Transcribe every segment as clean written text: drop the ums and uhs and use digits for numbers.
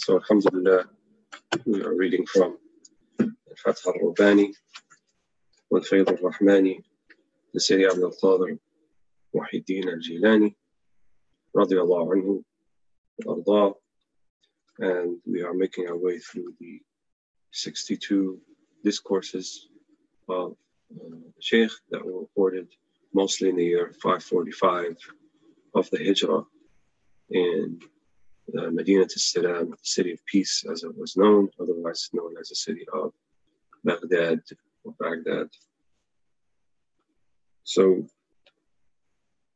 So alhamdulillah, we are reading from Al-Fath al-Rabbani wal-Fayd al-Rahmani, the Shaykh Abd al-Qadir al-Jilani, radiyallahu anhu, al-Ardah, and we are making our way through the 62 discourses of Shaykh that were recorded mostly in the year 545 of the Hijrah in Medina al-Salam, the city of peace as it was known, otherwise known as the city of Baghdad or Baghdad. So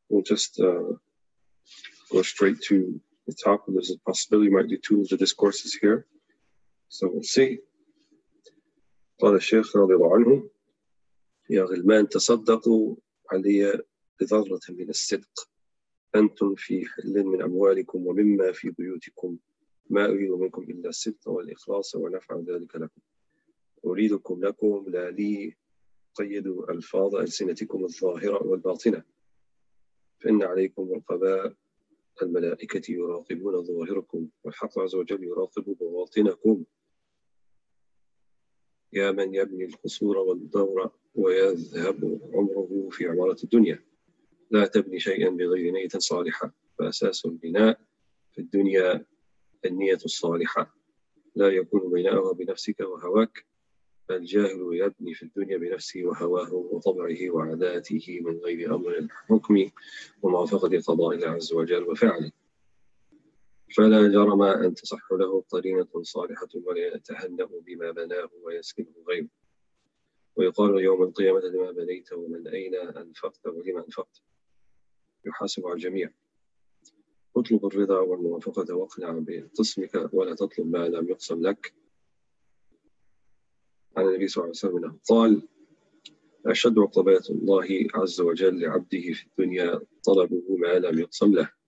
we'll just go straight to the top. There's a possibility we might do two of the discourses here. So we'll see. قال الشيخ رضي الله عنه: يا غلمان تصدقوا علي بذرة من الصدق، أنتم في حل من أموالكم ومما في بيوتكم، ما أريد منكم إلا الصدق والإخلاص ونفع ذلك لكم، أريدكم لكم لا لي قيد ألفاظ ألسنتكم الظاهرة والباطنة، فإن عليكم رقباء الملائكة يراقبون ظواهركم، والحق عز وجل يراقب بواطنكم. يا من يبني القصور والدور ويذهب عمره في عمارة الدنيا، لا تبني شيئا بغير نية صالحة، فأساس البناء في الدنيا النية الصالحة، لا يكون بناؤها بنفسك وهواك، فالجاهل يبني في الدنيا بنفسه وهواه وطبعه وعاداته من غير أمر الحكم وموافقة قضاء الله عز وجل وفعله، فلا جرم أن تصح له قرينة صالحة ولا يتهنأ بما بناه ويسكنه غيره، ويقال يوم القيامة لما بنيت ومن أين أنفقت ولما أنفقت، يحاسب على الجميع. اطلب الرضا والموافقة واقنع بقسمك ولا تطلب ما لم يقسم لك. عن النبي صلى الله عليه وسلم قال: أشد عقوبات الله عز وجل لعبده في الدنيا طلبه ما لم يقسم له.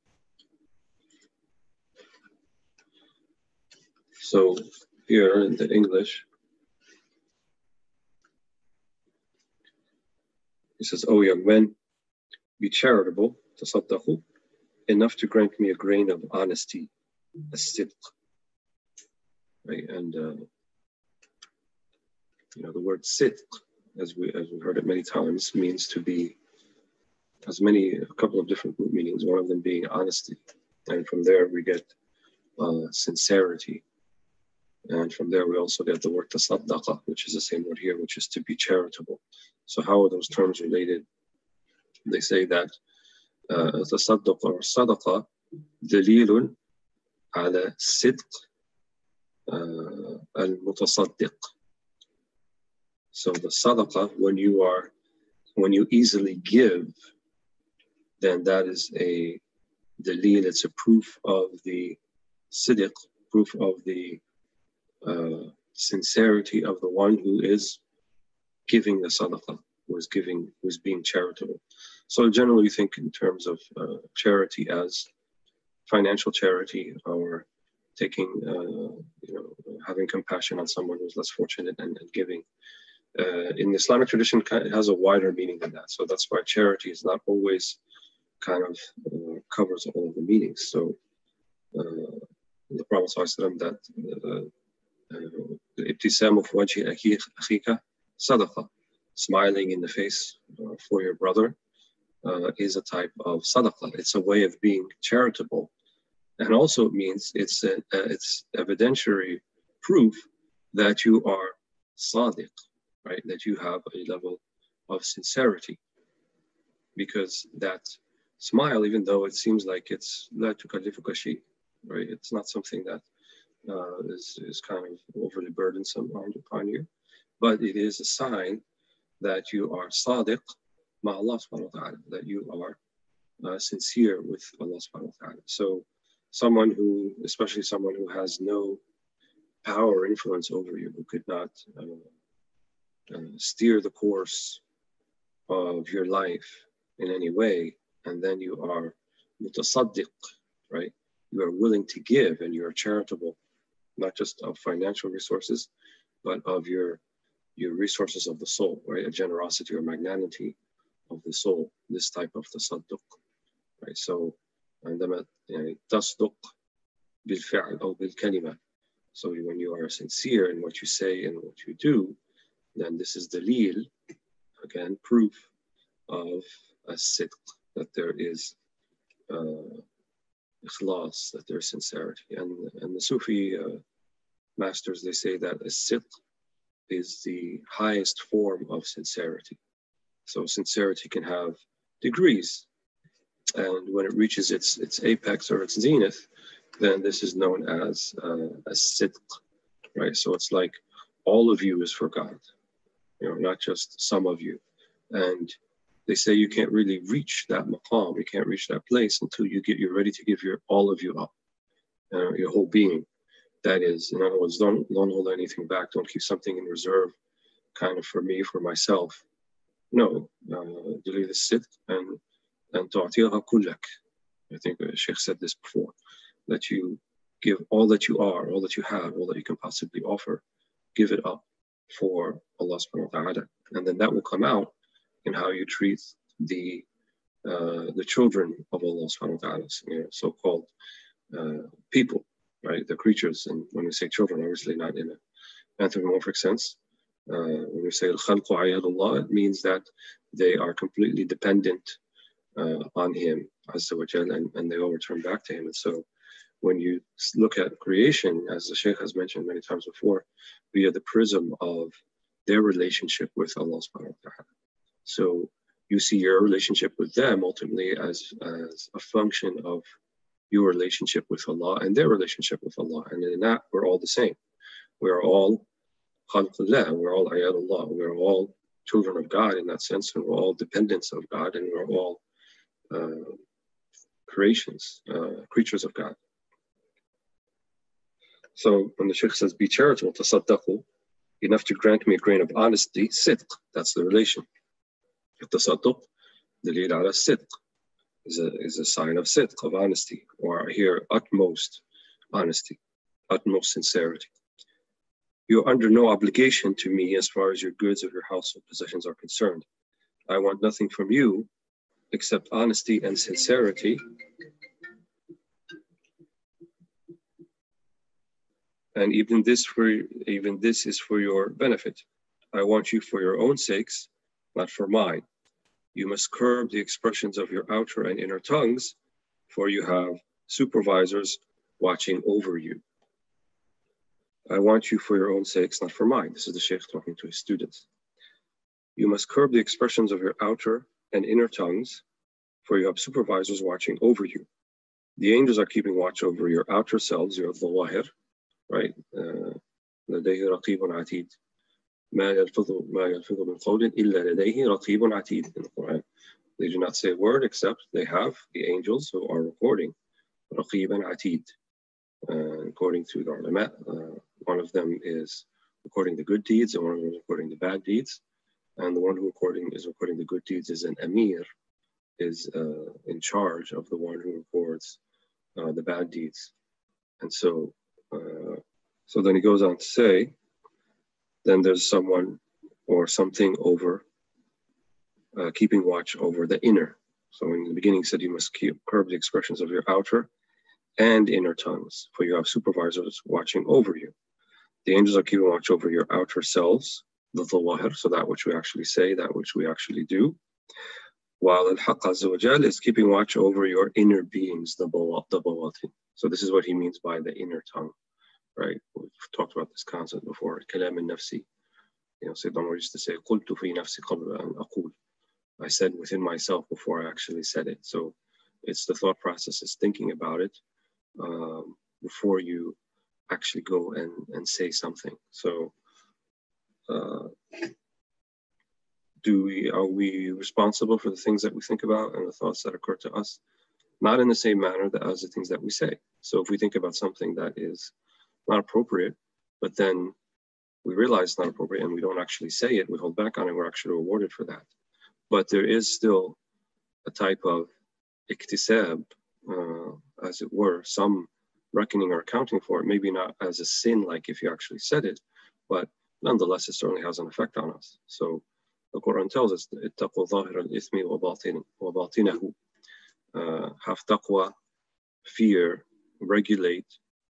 So here in the English, he says, "O young men, be charitable, tasaddaqu, enough to grant me a grain of honesty, as-sidq." Right, and the word sidq, as we heard it many times, means to be, has a couple of different meanings. One of them being honesty, and from there we get sincerity, and from there we also get the word tasaddaqa, which is the same word here, which is to be charitable. So how are those terms related? They say that tasadduq or sadaqa dalilun ala sidq al-mutasaddiq. So the sadaqah, when you easily give, then that is a dalil, it's a proof of the sidq, proof of the sincerity of the one who is giving the sadaqah, who is being charitable. So generally, you think in terms of charity as financial charity, or taking, having compassion on someone who's less fortunate and giving. In the Islamic tradition, it has a wider meaning than that. So that's why charity is not always kind of covers all of the meanings. So the Prophet ﷺ that ibtisamu fi wajhi akhika sadaqa, smiling in the face for your brother is a type of sadaqah. It's a way of being charitable, and also it means it's evidentiary proof that you are sadiq, right? That you have a level of sincerity, because that smile, even though it seems like it's la tukallifuka shay, right? It's not something that is kind of overly burdensome upon you, but it is a sign that you are sadiq ma Allah subhanahu wa ta'ala, that you are sincere with Allah subhanahu wa ta'ala. So especially someone who has no power or influence over you, who could not steer the course of your life in any way, and then you are mutasaddiq, right? You are willing to give, and you are charitable, not just of financial resources, but of your resources of the soul, right? A generosity or magnanimity of the soul, this type of tasadduq, right? So عندما يعني تصدق بالفعل أو بالكلمة. So when you are sincere in what you say and what you do, then this is dalil, again, proof of a sidq, that there is ikhlas, that there is sincerity. And the Sufi masters, they say that a sidq is the highest form of sincerity. So sincerity can have degrees, and when it reaches its apex or its zenith, then this is known as sidq, right? So it's like all of you is for God, you know, not just some of you. And they say you can't really reach that maqam, you can't reach that place until you're ready to give all of you up, your whole being. That is, in other words, don't hold anything back, don't keep something in reserve, kind of for me, for myself. No, delete the sidq and tu'tiha kullak. I think the Shaykh said this before, that you give all that you are, all that you have, all that you can possibly offer, give it up for Allah subhanahu wa ta'ala. And then that will come out in how you treat the children of Allah subhanahu wa ta'ala, you know, so-called people, right? The creatures. And when we say children, obviously not in an anthropomorphic sense. When we say al-khalqu ayadullah, it means that they are completely dependent on Him, Azza wa Jal, and they all return back to Him. And so when you look at creation, as the Shaykh has mentioned many times before, via the prism of their relationship with Allah subhanahu wa ta'ala. So you see your relationship with them ultimately as a function of your relationship with Allah and their relationship with Allah. And in that, we're all the same. We're all khalqullah, we're all ayadullah, we're all children of God in that sense, and we're all dependents of God, and we're all creations, creatures of God. So when the Shaykh says, be charitable, tasaddaqu, enough to grant me a grain of honesty, sidq, that's the relation. Tasadduq, dalil ala sidq, is a sign of sidq, of honesty, or here, utmost honesty, utmost sincerity. You're under no obligation to me as far as your goods of your household possessions are concerned. I want nothing from you except honesty and sincerity. And even this is for your benefit. I want you for your own sakes, not for mine. You must curb the expressions of your outer and inner tongues, for you have supervisors watching over you. I want you for your own sakes, not for mine. This is the Shaykh talking to his students. You must curb the expressions of your outer and inner tongues, for you have supervisors watching over you. The angels are keeping watch over your outer selves, your dhawahir, right? لديه رقيب عتيد. ما يلفظ من قول إلا لديه رقيب عتيد in the Quran. They do not say a word except they have the angels who are recording. رقيب عتيد. According to the ulama, one of them is recording the good deeds, and one of them is recording the bad deeds. And the one who is recording the good deeds is an amir, is in charge of the one who records the bad deeds. And so then he goes on to say, then there's someone or something over keeping watch over the inner. So in the beginning he said you must curb the expressions of your outer and inner tongues, for you have supervisors watching over you. The angels are keeping watch over your outer selves, the dhawahir, so that which we actually say, that which we actually do, while al-haqq azza wa jal is keeping watch over your inner beings, the bawatin. So this is what he means by the inner tongue, right? We've talked about this concept before, kalam al-nafsi. You know, Sayyidina Umar used to say, qultu fi nafsi qabla an aqul. I said within myself before I actually said it. So it's the thought process, it's thinking about it before you actually go and say something. So are we responsible for the things that we think about and the thoughts that occur to us? Not in the same manner as the things that we say. So if we think about something that is not appropriate, but then we realize it's not appropriate and we don't actually say it, we hold back on it, we're actually rewarded for that. But there is still a type of iktisab, as it were, some reckoning or accounting for it, maybe not as a sin like if you actually said it, but nonetheless it certainly has an effect on us. So the Quran tells us, اتقوا ظاهر الإثم وباطنه. have taqwa, fear, regulate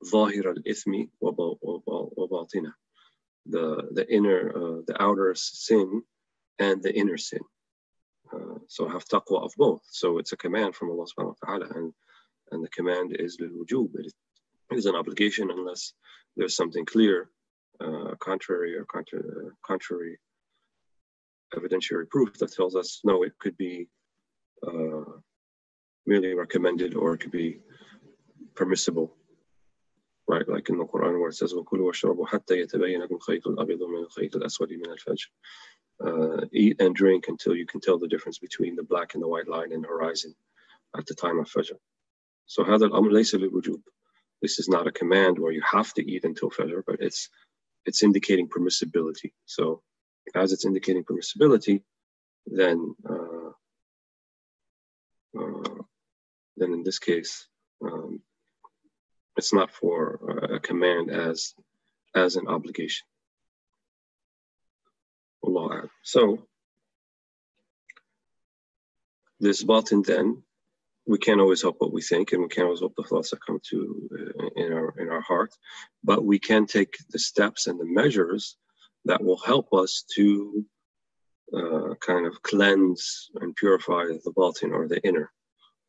ظاهر الإثم وباطنه, the inner, the outer sin and the inner sin. So have taqwa of both. So it's a command from Allah subhanahu wa ta'ala, and the command is lil-wujub. It is an obligation unless there's something clear, contrary evidentiary proof that tells us no, it could be merely recommended, or it could be permissible, right? Like in the Quran where it says وَكُلُوا وَاشْرَبُوا حَتَّى يَتَبَيَّنَ لَكُمْ الْخَيْطُ الْأَبْيَضُ مِنَ الْخَيْطِ الْأَسْوَدِ مِنَ الْفَجْرِ. Eat and drink until you can tell the difference between the black and the white line in the horizon at the time of Fajr. So هذا الأمر ليس للوجوب. This is not a command where you have to eat until Fajr, but it's indicating permissibility. So as it's indicating permissibility, then in this case, it's not for a command as an obligation. Allah. So this batin, then, we can't always help what we think, and we can't always help the thoughts that come to in our heart, but we can take the steps and the measures that will help us to kind of cleanse and purify the batin, or the inner,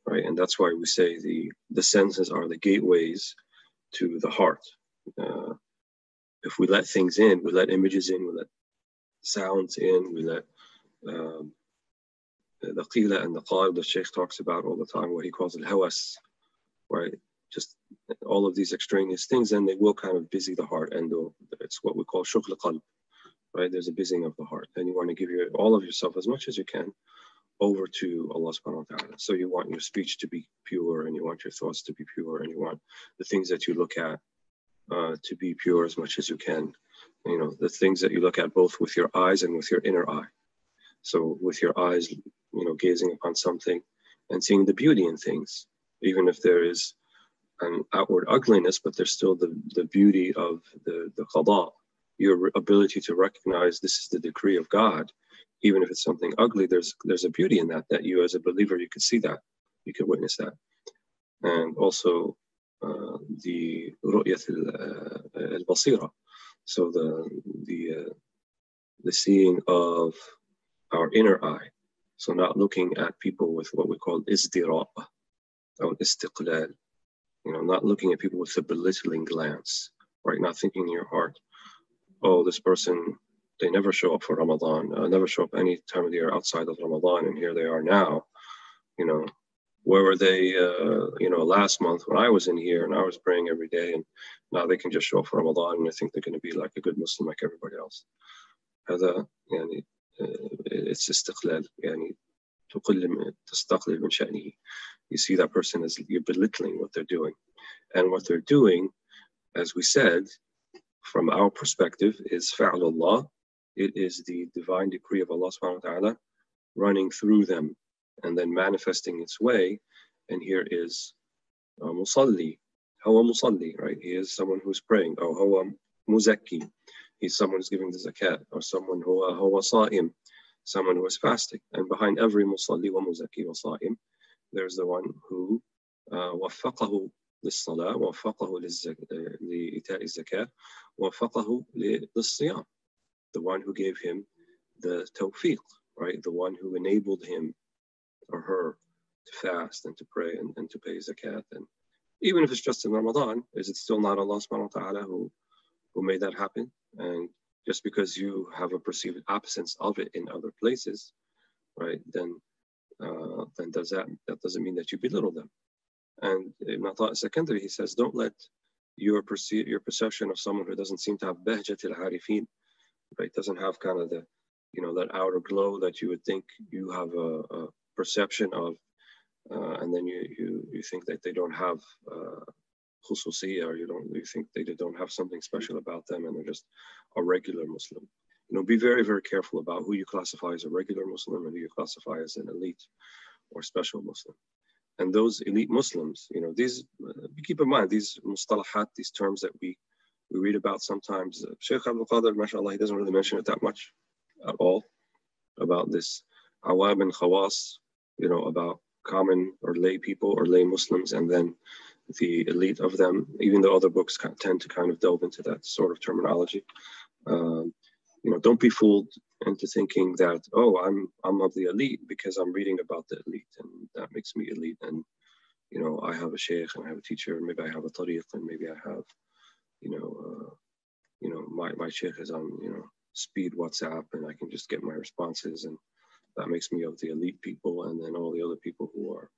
right? And that's why we say the senses are the gateways to the heart. If we let things in, we let images in, we let sounds in, we let the qila and the qal that Shaykh talks about all the time, what he calls al-hawas, right? Just all of these extraneous things, and they will kind of busy the heart, and it's what we call shughul qalb, right? There's a busying of the heart, and you want to give all of yourself as much as you can over to Allah subhanahu wa ta'ala. So you want your speech to be pure, and you want your thoughts to be pure, and you want the things that you look at to be pure as much as you can. You know, the things that you look at both with your eyes and with your inner eye. So with your eyes, gazing upon something and seeing the beauty in things, even if there is an outward ugliness, but there's still the beauty of the qada, your ability to recognize this is the decree of God. Even if it's something ugly, there's a beauty in that you as a believer, you could see that, you could witness that. And also the ru'yat al-basira, so the seeing of our inner eye. So not looking at people with what we call izdira' or istiqlal, not looking at people with a belittling glance, right? Not thinking in your heart, oh, this person, they never show up for Ramadan, never show up any time of the year outside of Ramadan, and here they are now. Where were they, last month when I was in here and I was praying every day, and now they can just show up for Ramadan and I think they're going to be like a good Muslim like everybody else. هذا يعني it's istiqlal, يعني تستقلل من شأنه. You see that person as you're belittling what they're doing, and what they're doing, as we said, from our perspective, is fa'lullah. It is the divine decree of Allah subhanahu wa ta'ala running through them and then manifesting its way. And here is musalli, huwa musalli, right? He is someone who's praying. Or huwa muzakki, he's someone who's giving the zakat. Or someone huwa sa'im, someone who is fasting. And behind every musalli wa muzakki wa sa'im, there's the one who وفقه للصلاة, وفقه لإيتاء الزكاة, وفقه للصيام, the one who gave him the tawfiq, right? The one who enabled him or her to fast and to pray and to pay zakat. And even if it's just in Ramadan, is it still not Allah subhanahu wa ta'ala who made that happen? And just because you have a perceived absence of it in other places, right, then that doesn't mean that you belittle them. And Ibn Ata al-Sakandari, he says, don't let your perception of someone who doesn't seem to have bahjat al-harifin, right, doesn't have kind of the, that outer glow that you would think you have a perception of, and then you think that they don't have khususiyya, or you think they don't have something special about them, and they're just a regular Muslim. Be very, very careful about who you classify as a regular Muslim and who you classify as an elite or special Muslim. And those elite Muslims, these, keep in mind, these mustalahat, these terms that we read about sometimes. Shaykh Abd, mashallah, he doesn't really mention it that much at all, about this awam and khawas, about common or lay people or lay Muslims, and then the elite of them, even though other books tend to kind of delve into that sort of terminology. Don't be fooled into thinking that, oh, I'm of the elite because I'm reading about the elite and that makes me elite. And, I have a sheikh and I have a teacher, and maybe I have a tariq, and maybe I have, my sheikh is on, speed WhatsApp, and I can just get my responses, and that makes me of the elite people. And then all the other people who are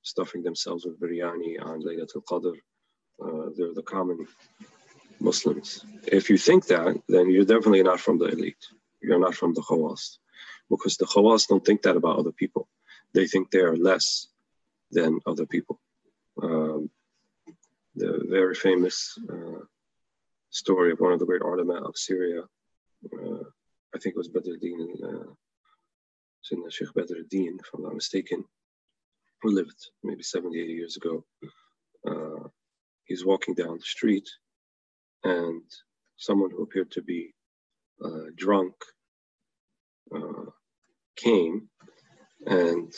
stuffing themselves with biryani on Laylat al-Qadir, they're the common Muslims. If you think that, then you're definitely not from the elite. You're not from the Khawas, because the Khawas don't think that about other people. They think they are less than other people. The very famous story of one of the great ulama of Syria, I think it was Badruddin, Shaykh Abd, if I'm not mistaken, who lived maybe 70, 80 years ago. He's walking down the street, and someone who appeared to be drunk came and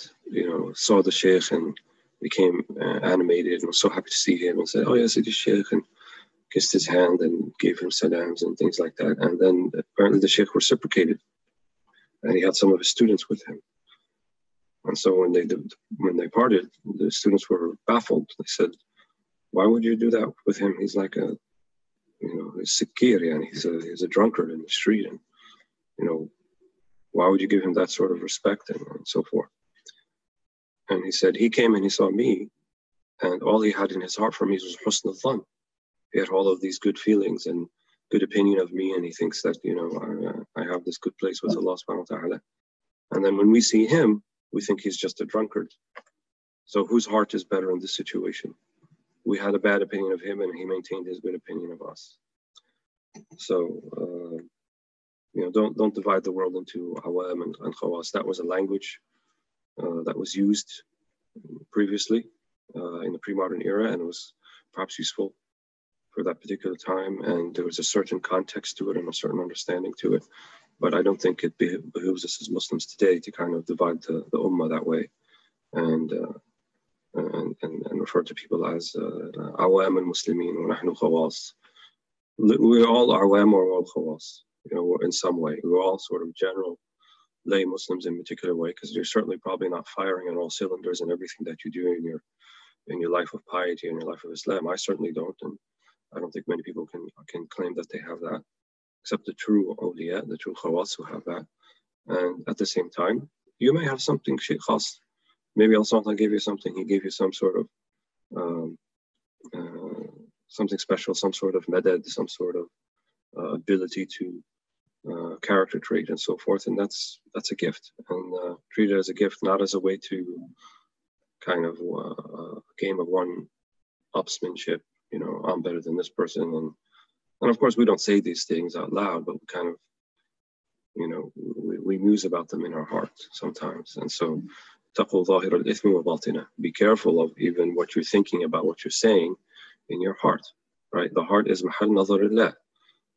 saw the sheikh and became animated and was so happy to see him and said, "Oh yes, it is sheikh," and kissed his hand and gave him salams and things like that. And then apparently the sheikh reciprocated, and he had some of his students with him. And so when they parted, the students were baffled. They said, "Why would you do that with him? He's like a he's sikir, and he's a drunkard in the street, and why would you give him that sort of respect and so forth?" And he said he came and he saw me, and all he had in his heart for me was husn al-dhan. He had all of these good feelings and good opinion of me, and he thinks that I have this good place with Allah subhanahu wa ta'ala. And then when we see him, we think he's just a drunkard. So whose heart is better in this situation? We had a bad opinion of him, and he maintained his good opinion of us. So don't divide the world into awam and khawas. That was a language that was used previously in the pre-modern era, and it was perhaps useful for that particular time, and there was a certain context to it and a certain understanding to it. But I don't think it behooves us as Muslims today to kind of divide the ummah that way and refer to people as awam al-muslimin wa nahnu khawas. We're all awam or all khawas, in some way. We're all sort of general lay Muslims in a particular way, because you're certainly probably not firing on all cylinders in everything that you do in your life of piety and your life of Islam. I certainly don't, and I don't think many people can claim that they have that, except the true awliya, the true khawas who have that. And at the same time, you may have something shaykh khas. Maybe Allah gave you something. He gave you some sort of something special, some sort of madad, some sort of ability to character trait and so forth, and that's a gift, and treat it as a gift, not as a way to kind of a game of one-upsmanship. I'm better than this person, and of course we don't say these things out loud, but we kind of we muse about them in our heart sometimes. And so taqul zahir al-ithmi wa batina, be careful of even what you're thinking about, what you're saying in your heart, right? The heart is mahal nazarillah.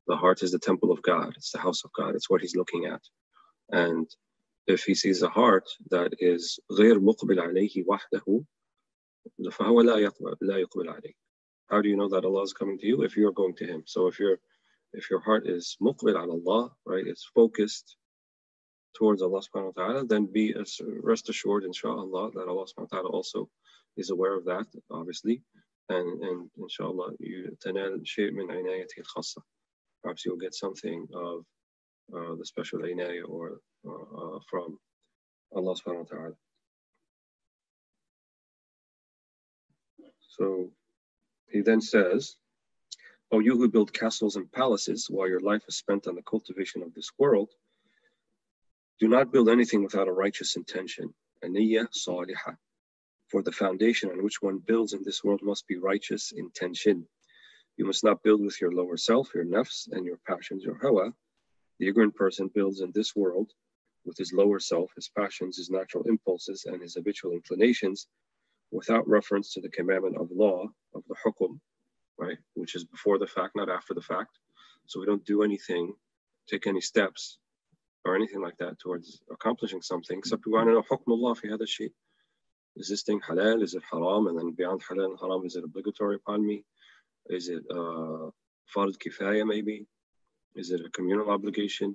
The heart is the temple of God. It's the house of God. It's what he's looking at. And if he sees a heart that is غير مقبل عليه وحده, فهو لا يقبل عليه. How do you know that Allah is coming to you? If you're going to him. So if your heart is muqbil ala Allah, right, it's focused towards Allah subhanahu wa ta'ala, then rest assured, inshallah, that Allah subhanahu wa ta'ala also is aware of that, obviously. And inshallah, you tanal shay' min inayati al-khassa. Perhaps you'll get something of the special inayah or from Allah subhanahu wa ta'ala. So he then says, "O you who build castles and palaces while your life is spent on the cultivation of this world, do not build anything without a righteous intention, a niyyah salihah. For the foundation on which one builds in this world must be righteous intention. You must not build with your lower self, your nafs, and your passions, your hawa. The ignorant person builds in this world with his lower self, his passions, his natural impulses, and his habitual inclinations, without reference to the commandment of law, of the hukum, right, which is before the fact, not after the fact. So we don't do anything, take any steps, or anything like that towards accomplishing something, except we want to know hukm Allah fi hadha shay. Is this thing halal? Is it haram? And then beyond halal and haram, is it obligatory upon me? Is it fard kifaya maybe? Is it a communal obligation?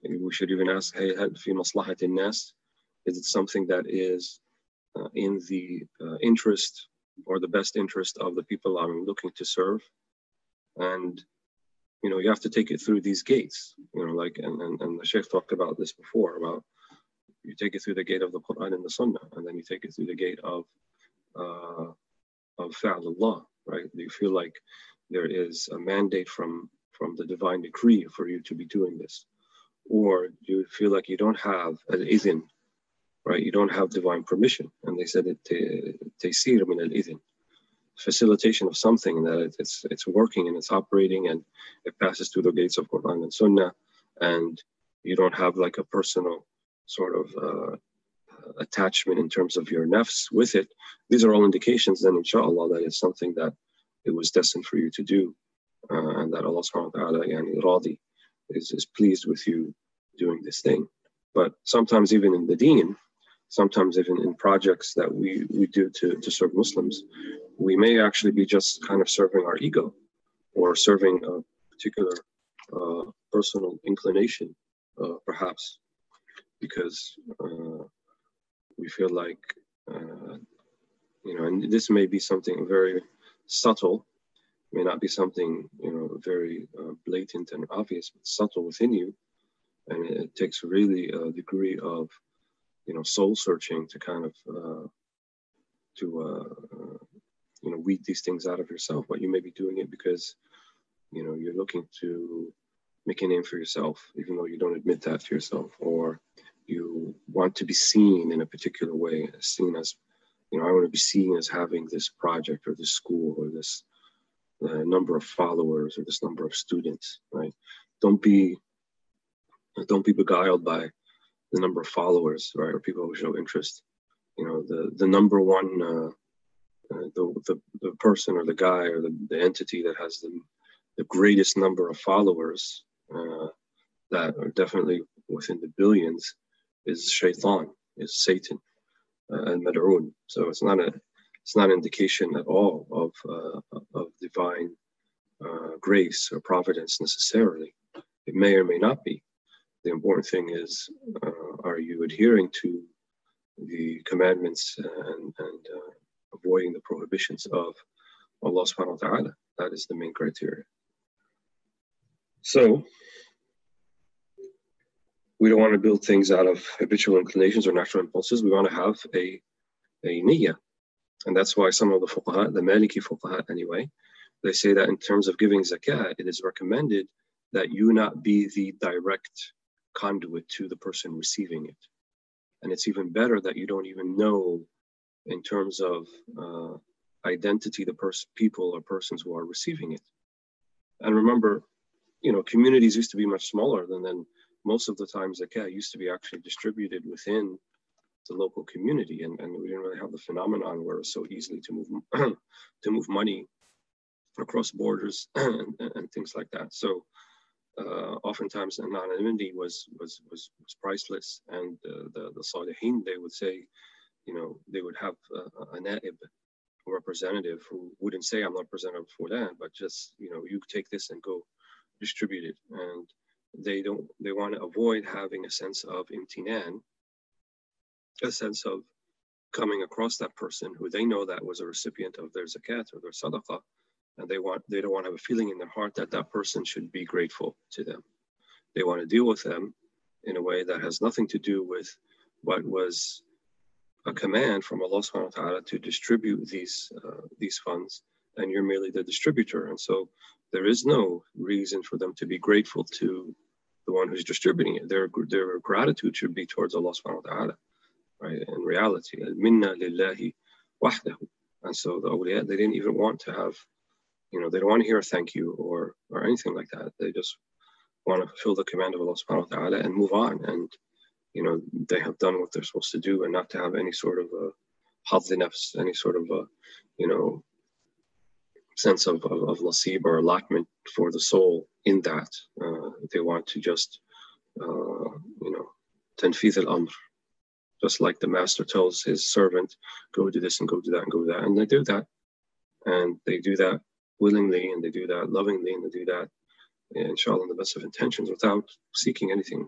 We should even ask, hey, fi maslahat al-nas? Is it something that is in the interest or the best interest of the people I'm looking to serve? And you have to take it through these gates. Like and the Shaykh talked about this before, about you take it through the gate of the Quran and the Sunnah, and then you take it through the gate of Fa'lullah, right? Do you feel like there is a mandate from the divine decree for you to be doing this? Or do you feel like you don't have al-idhin, right? You don't have divine permission. And they said taysir min al-idhin, facilitation of something that it's working and it's operating and it passes through the gates of Quran and Sunnah, and you don't have like a personal sort of attachment in terms of your nafs with it. These are all indications then, inshallah, that it's something that it was destined for you to do, and that Allah subhanahu wa ta'ala radi is pleased with you doing this thing. But sometimes even in the deen, sometimes even in projects that we do to serve Muslims, we may actually be just kind of serving our ego or serving a particular personal inclination, perhaps, because we feel like, and this may be something very subtle, may not be something, very blatant and obvious, but subtle within you. And it takes really a degree of, soul searching to kind of, weed these things out of yourself. But you may be doing it because, you're looking to make a name for yourself, even though you don't admit that to yourself, or you want to be seen in a particular way, seen as, I want to be seen as having this project or this school or this number of followers or this number of students, right? Don't be beguiled by the number of followers, right, or people who show interest. The number one, the person or the guy or the entity that has the greatest number of followers that are definitely within the billions is shaitan, is Satan, and mad'un. So it's not an indication at all of divine grace or providence necessarily. It may or may not be. The important thing is, are you adhering to the commandments and avoiding the prohibitions of Allah subhanahu wa ta'ala? That is the main criteria. So we don't want to build things out of habitual inclinations or natural impulses. We want to have a niyyah. And that's why some of the fuqaha, the Maliki fuqaha anyway, they say that in terms of giving zakah, it is recommended that you not be the direct conduit to the person receiving it. And it's even better that you don't even know in terms of identity the people or persons who are receiving it. And remember, communities used to be much smaller than then. Most of the time zakah used to be actually distributed within the local community, and we didn't really have the phenomenon where it's so easily to move money across borders and things like that. So oftentimes anonymity was priceless, and the Salihin, they would say, they would have a na'ib, a representative, who wouldn't say, I'm not representative of Fulan, but just, you take this and go distribute it. And they want to avoid having a sense of imtinan, a sense of coming across that person who they know that was a recipient of their zakat or their sadaqah, and they don't want to have a feeling in their heart that that person should be grateful to them. They want to deal with them in a way that has nothing to do with what was a command from Allah subhanahu wa ta'ala to distribute these funds, and you're merely the distributor. And so there is no reason for them to be grateful to the one who's distributing it. Their gratitude should be towards Allah subhanahu wa ta'ala, right? In reality, minna lillahi wahdahu. And so the awliya, they didn't even want to have, they don't want to hear a thank you or anything like that. They just want to fulfill the command of Allah subhanahu wa ta'ala and move on. And, they have done what they're supposed to do, and not to have any sort of hadh nafs, any sort of sense of nasib or allotment for the soul in that. They want to just, tanfith al-amr, Just like the master tells his servant, go do this and go do that and go do that. And they do that. And they do that willingly, and they do that lovingly, and they do that, inshallah, in the best of intentions without seeking anything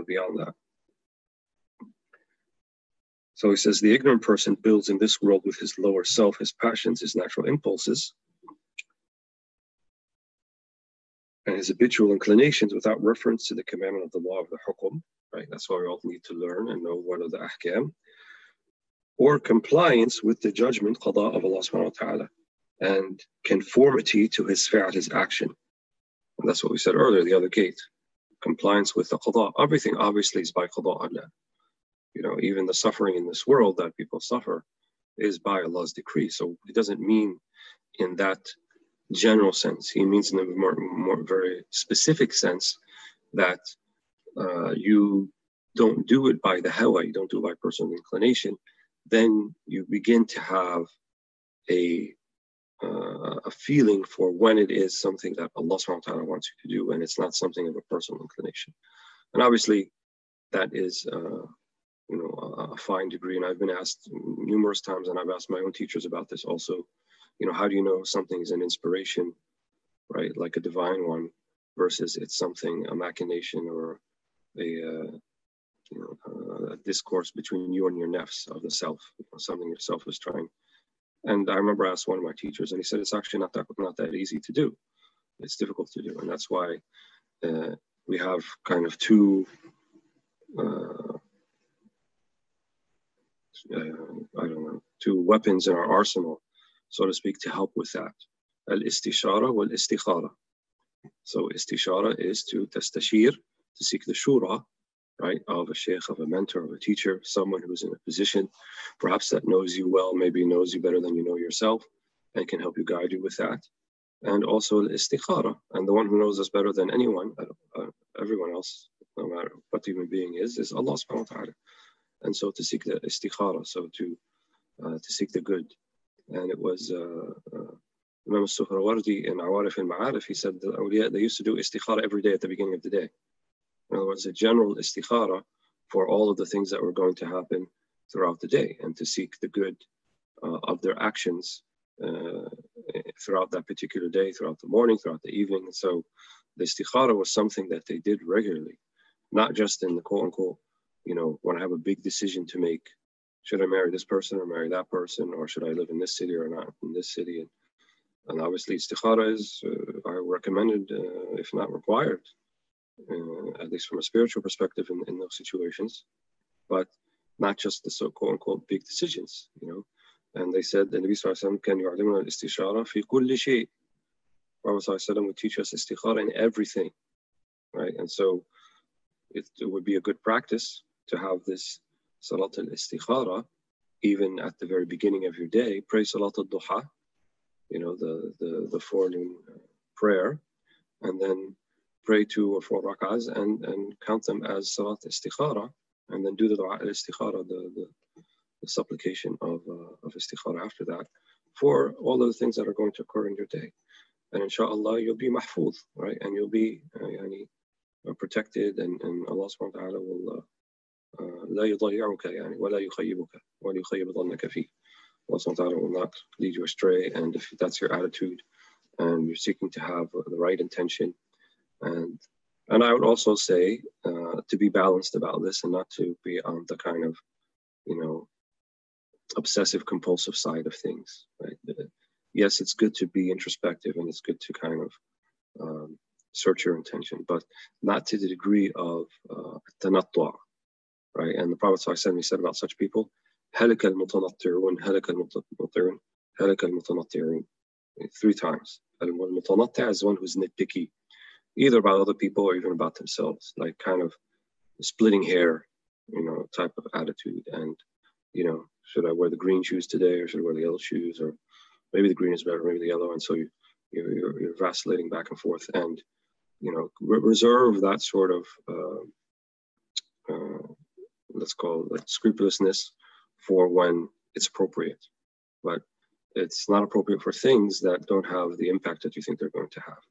beyond that. So he says, the ignorant person builds in this world with his lower self, his passions, his natural impulses, and his habitual inclinations without reference to the commandment of the law of the hukum, right? That's why we all need to learn and know what are the ahkam, or compliance with the judgment, qada of Allah subhanahu wa ta'ala, and conformity to his fi'al, his action. And that's what we said earlier, the other gate, compliance with the qada. Everything obviously is by qada Allah. You know, even the suffering in this world that people suffer is by Allah's decree. So it doesn't mean in that general sense. He means in a more very specific sense that you don't do it by the hawa, you don't do it by personal inclination. Then you begin to have a feeling for when it is something that Allah subhanahu wa ta'ala wants you to do, and it's not something of a personal inclination. And obviously that is a fine degree. And I've been asked numerous times, and I've asked my own teachers about this also, how do you know something is an inspiration, right, like a divine one, versus it's something, a machination or a discourse between you and your nafs of the self, something yourself is trying. And I remember I asked one of my teachers, and he said it's actually not that easy to do. It's difficult to do, and that's why we have kind of two weapons in our arsenal, so to speak, to help with that. Al-istishara wal-istikhara. So istishara is to tastashir, to seek the shura, right, of a sheikh, of a mentor, of a teacher, someone who's in a position perhaps that knows you well, maybe knows you better than you know yourself, and can help you, guide you with that. And also al-istikhara, and the one who knows us better than anyone, everyone else, no matter what the human being is Allah subhanahu wa ta'ala. And so to seek the istikhara, so to seek the good. And it was Imam al-Suhrawardi in Awarif al-Ma'arif, he said that awliya, they used to do istikhara every day at the beginning of the day. In other words, a general istikhara for all of the things that were going to happen throughout the day, and to seek the good of their actions throughout that particular day, throughout the morning, throughout the evening. And so the istikhara was something that they did regularly, not just in the quote-unquote, when I have a big decision to make, should I marry this person or marry that person, or should I live in this city or not in this city? And obviously istikhara is are recommended, if not required, at least from a spiritual perspective in those situations, but not just the so quote-unquote big decisions, And they said, the Nabi Sallallahu Alaihi Wasallam, can yu'allimuna al-istishara fi kulli shay'. Prophet Sallallahu Alaihi Wasallam would teach us istikhara in everything, right? And so it would be a good practice to have this salat al-istikhara even at the very beginning of your day. Pray salat al-duha, the forenoon prayer, and then pray 2 or 4 rak'ahs and count them as salat istikhara, and then do the dua al-istikhara, the supplication of istikhara after that, for all of the things that are going to occur in your day. And inshallah, you'll be mahfuz, right? And you'll be protected, and Allah subhanahu wa ta'ala will لا يضيعك يعني ولا يخيبك ولا يخيب ظنك فيه. Allah subhanahu wa ta'ala will not lead you astray, and if that's your attitude and you're seeking to have the right intention, and I would also say to be balanced about this and not to be on the kind of obsessive compulsive side of things, right? Yes, it's good to be introspective, and it's good to kind of search your intention, but not to the degree of tanattu', right? And the Prophet ﷺ, he said about such people, هَلَكَ الْمُتَنَطِّعُونَ هَلَكَ الْمُتَنَطِّعُونَ هَلَكَ الْمُتَنَطِّعُونَ 3 times. Al-Mutanatti' is one who's nitpicky, either about other people or even about themselves, like kind of splitting hair, type of attitude. And, should I wear the green shoes today, or should I wear the yellow shoes, or maybe the green is better, maybe the yellow. And so you're vacillating back and forth, and, reserve that sort of, let's call it scrupulousness for when it's appropriate. But it's not appropriate for things that don't have the impact that you think they're going to have.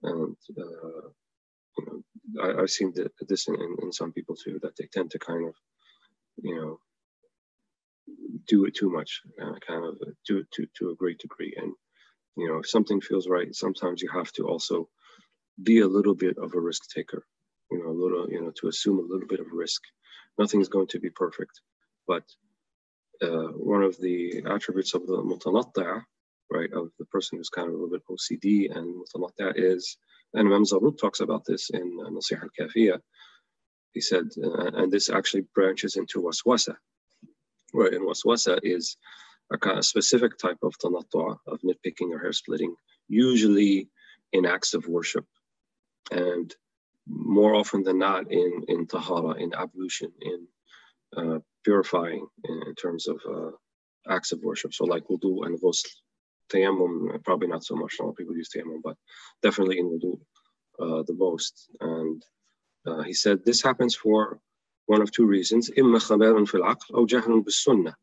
And, I've seen this in some people too, that they tend to kind of, you know, do it too much, kind of do it to a great degree. And, you know, if something feels right, sometimes you have to also be a little bit of a risk taker, you know, a little, you know, to assume a little bit of risk. Nothing's going to be perfect, but one of the attributes of the mutanatti'a, right, of the person who's kind of a little bit OCD and mutanatti'a is, and Imam Zarruq talks about this in Nasiha al-Kafiyya, he said, and this actually branches into waswasa, right, and waswasa is a kind of specific type of tanattu'a, of nitpicking or hair splitting, usually in acts of worship, and more often than not in tahara, in ablution, in purifying in terms of acts of worship. So like wudu and ghusl. Tayammum, probably not so much. A lot of people use tayammum, but definitely in wudu the most. And he said this happens for one of two reasons. إِمَّا خَبَالٌ فِي الْعَقْلِ أَوْ جَهْلٌ بِالسُّنَّةِ.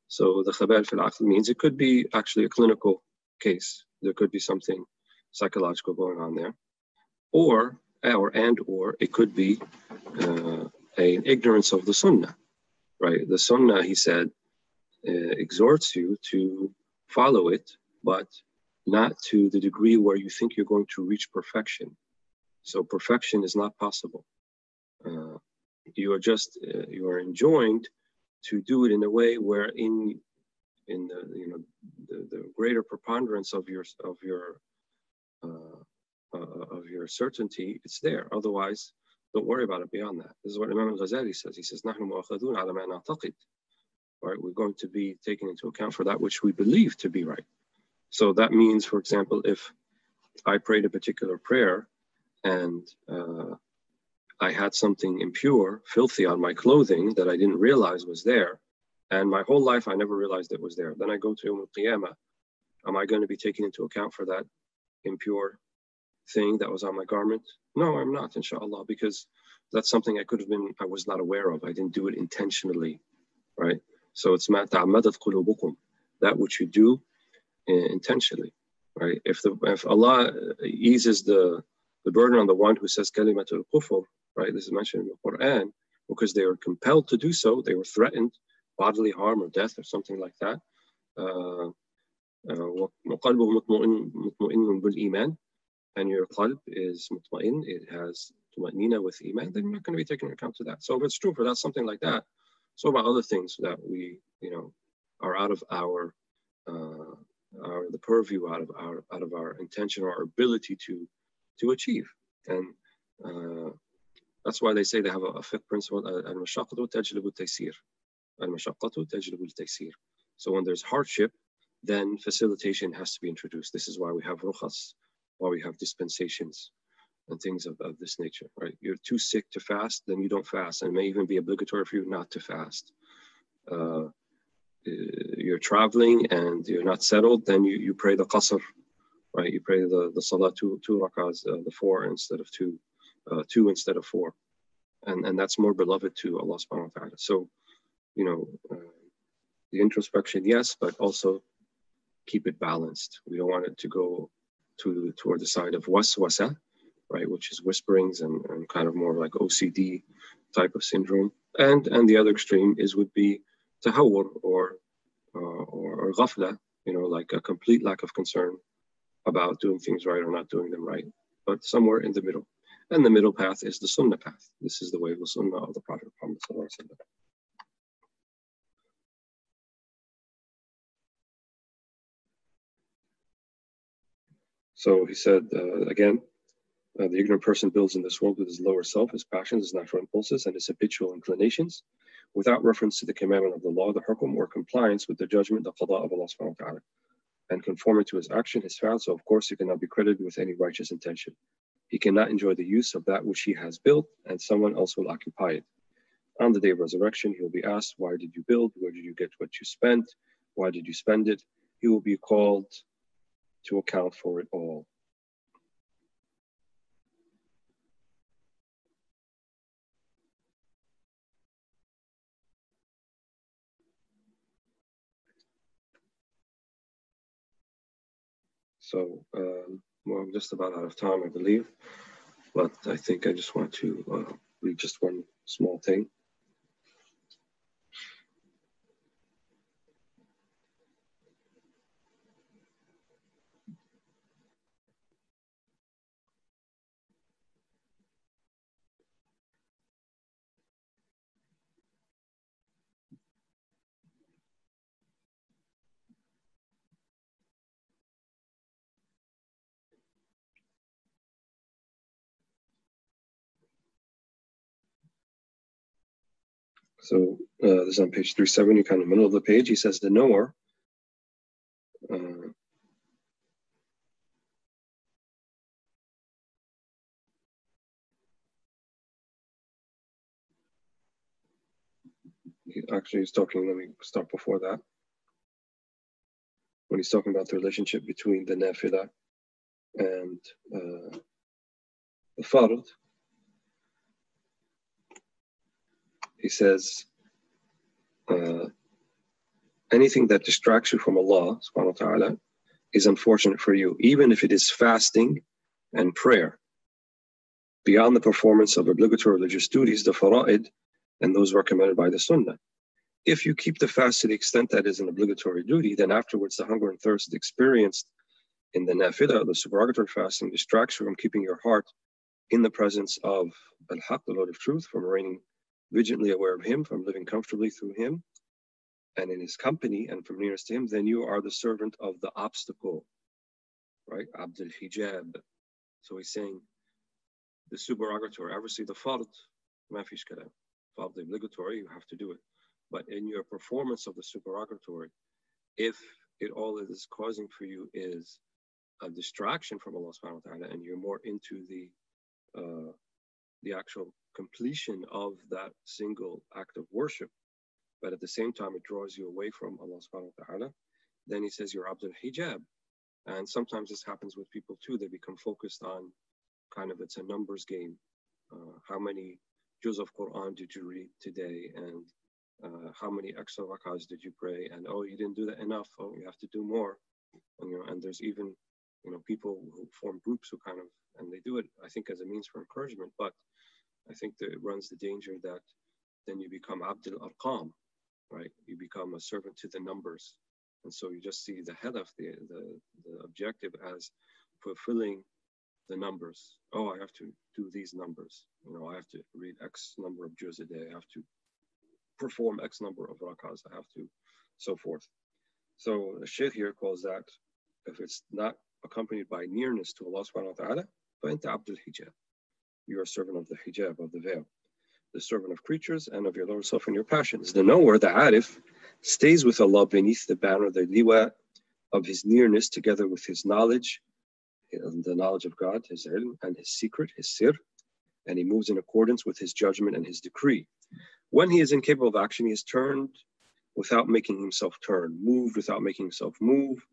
So the khabal fil aql means it could be actually a clinical case. There could be something psychological going on there. Or it could be an ignorance of the sunnah, right? The sunnah, he said, exhorts you to follow it, but not to the degree where you think you're going to reach perfection. So perfection is not possible. You are enjoined to do it in a way where in the greater preponderance of your certainty, it's there. Otherwise, don't worry about it beyond that. This is what Imam al-Ghazali says. He says, نحن مؤاخذون على ما نعتقد. Right? We're going to be taken into account for that which we believe to be right. So that means, for example, if I prayed a particular prayer and I had something impure, filthy on my clothing that I didn't realize was there, and my whole life I never realized it was there. Then I go to Yawm al-Qiyamah. Am I going to be taken into account for that impure thing that was on my garment? No, I'm not, inshallah, because that's something I was not aware of. I didn't do it intentionally, right? So it's ma ta'ammadat qulubukum, that which you do intentionally, right? If Allah eases the burden on the one who says kalimatul kufr, right? This is mentioned in the Quran, because they were compelled to do so. They were threatened, bodily harm or death or something like that. وَقَلْبُهُ مُطْمَئِنٌ بِالْإِيمَانِ, and your qalb is mutma'in, it has tuma'nina with iman, then you're not going to be taking account to that. So if it's true for that, something like that, so about other things that we, are out of the purview, out of our intention or our ability to achieve. And that's why they say they have a fiqh principle, al-mashaqqatu tajlibu al-taysir. Al-mashaqqatu tajlibu al-taysir. So when there's hardship, then facilitation has to be introduced. This is why we have rukhas, why we have dispensations and things of this nature, right? You're too sick to fast, then you don't fast. And it may even be obligatory for you not to fast. You're traveling and you're not settled, then you pray the qasr, right? You pray the salah two rak'ahs, the four instead of two instead of four. And that's more beloved to Allah subhanahu wa ta'ala. So, the introspection, yes, but also keep it balanced. We don't want it to go toward the side of waswasa, right, which is whisperings and kind of more like OCD type of syndrome. And the other extreme would be tahawwur or ghafla, like a complete lack of concern about doing things right or not doing them right, but somewhere in the middle. And the middle path is the sunnah path. This is the way of the sunnah of the Prophet Muhammad sallallahu alaihi wasallam. So he said, again, the ignorant person builds in this world with his lower self, his passions, his natural impulses, and his habitual inclinations, without reference to the commandment of the law, the hukum, or compliance with the judgment, the qada of Allah subhanahu wa ta'ala, and conforming to his action, his fi'al. So of course he cannot be credited with any righteous intention. He cannot enjoy the use of that which he has built, and someone else will occupy it. On the day of resurrection, he will be asked, why did you build? Where did you get what you spent? Why did you spend it? He will be called to account for it all. So, I'm just about out of time, I believe, but I think I just want to read just one small thing. So this is on page 370, kind of middle of the page. He says the knower he's talking, let me stop before that. When he's talking about the relationship between the nafila and the fard, he says, anything that distracts you from Allah subhanahu wa ta'ala is unfortunate for you, even if it is fasting and prayer. Beyond the performance of obligatory religious duties, the fara'id, and those recommended by the sunnah. If you keep the fast to the extent that is an obligatory duty, then afterwards the hunger and thirst experienced in the nafilah, the supererogatory fasting, distracts you from keeping your heart in the presence of al-Haq, the Lord of Truth, from remaining vigilantly aware of Him, from living comfortably through Him and in His company and from nearest to Him. Then you are the servant of the obstacle, right? Abd al-Hijab. So he's saying the supererogatory, obviously the fard, ma fish kalam. Fard, the obligatory, you have to do it. But in your performance of the supererogatory, if it all it is causing for you is a distraction from Allah subhanahu wa ta'ala, and you're more into the actual completion of that single act of worship, but at the same time it draws you away from Allah subhanahu wa ta'ala, then he says you're Abdul Hijab. And sometimes this happens with people too. They become focused on kind of, it's a numbers game. How many juz of Quran did you read today? And how many extra rakahs did you pray? And oh, you didn't do that enough. Oh, you have to do more. And, and there's even, people who form groups who kind of, and they do it, I think, as a means for encouragement. But I think that it runs the danger that then you become Abdul Arqam, right? You become a servant to the numbers. And so you just see the hadaf, the objective as fulfilling the numbers. Oh, I have to do these numbers. I have to read X number of juz a day. I have to perform X number of rakahs. I have to, so forth. So the Shaykh here calls that, if it's not accompanied by nearness to Allah subhanahu wa ta'ala, فَأَنْتَ عَبْدُ الْحِجَابِ. You are a servant of the hijab, of the veil, the servant of creatures and of your lower self and your passions. The knower, the arif, stays with Allah beneath the banner, the liwa of His nearness, together with His knowledge, the knowledge of God, His ilm, and His secret, His sir, and he moves in accordance with His judgment and His decree. When he is incapable of action, he is turned without making himself turn, moved without making himself move,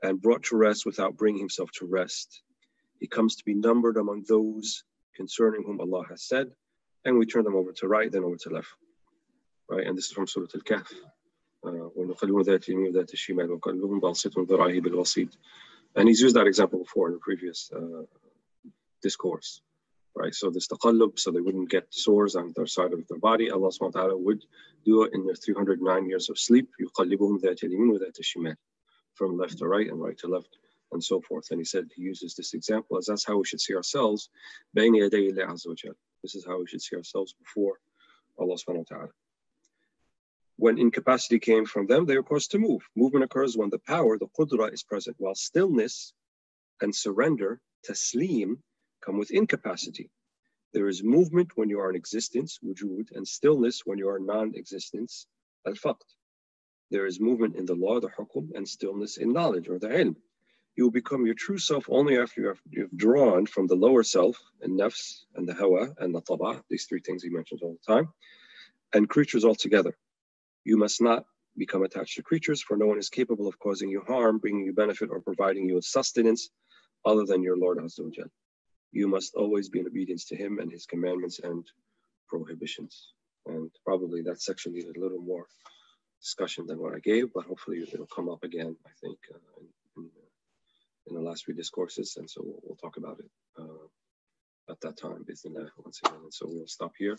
and brought to rest without bringing himself to rest. He comes to be numbered among those concerning whom Allah has said, and we turn them over to right, then over to left. Right, and this is from Surah Al-Kahf. And he's used that example before in the previous discourse. Right, so this taqallub, so they wouldn't get sores on their side of their body, Allah subhanahu wa ta'ala would do it in their 309 years of sleep, from left to right and right to left, and so forth. And he said he uses this example as that's how we should see ourselves. This is how we should see ourselves before Allah subhanahu wa ta'ala. When incapacity came from them, they were caused to move. Movement occurs when the power, the qudra, is present, while stillness and surrender, taslim, come with incapacity. There is movement when you are in existence, wujud, and stillness when you are non-existence, al-faqd. There is movement in the law, the hukum, and stillness in knowledge, or the ilm. You will become your true self only after you've drawn from the lower self, and nafs, and the hawa, and the taba, these three things he mentions all the time, and creatures altogether. You must not become attached to creatures, for no one is capable of causing you harm, bringing you benefit, or providing you with sustenance other than your Lord Azza wa Jal. You must always be in obedience to Him and His commandments and prohibitions. And probably that section needed a little more discussion than what I gave, but hopefully it'll come up again, I think, in the last few discourses. And so we'll talk about it at that time, bismillah, once again. And so we'll stop here.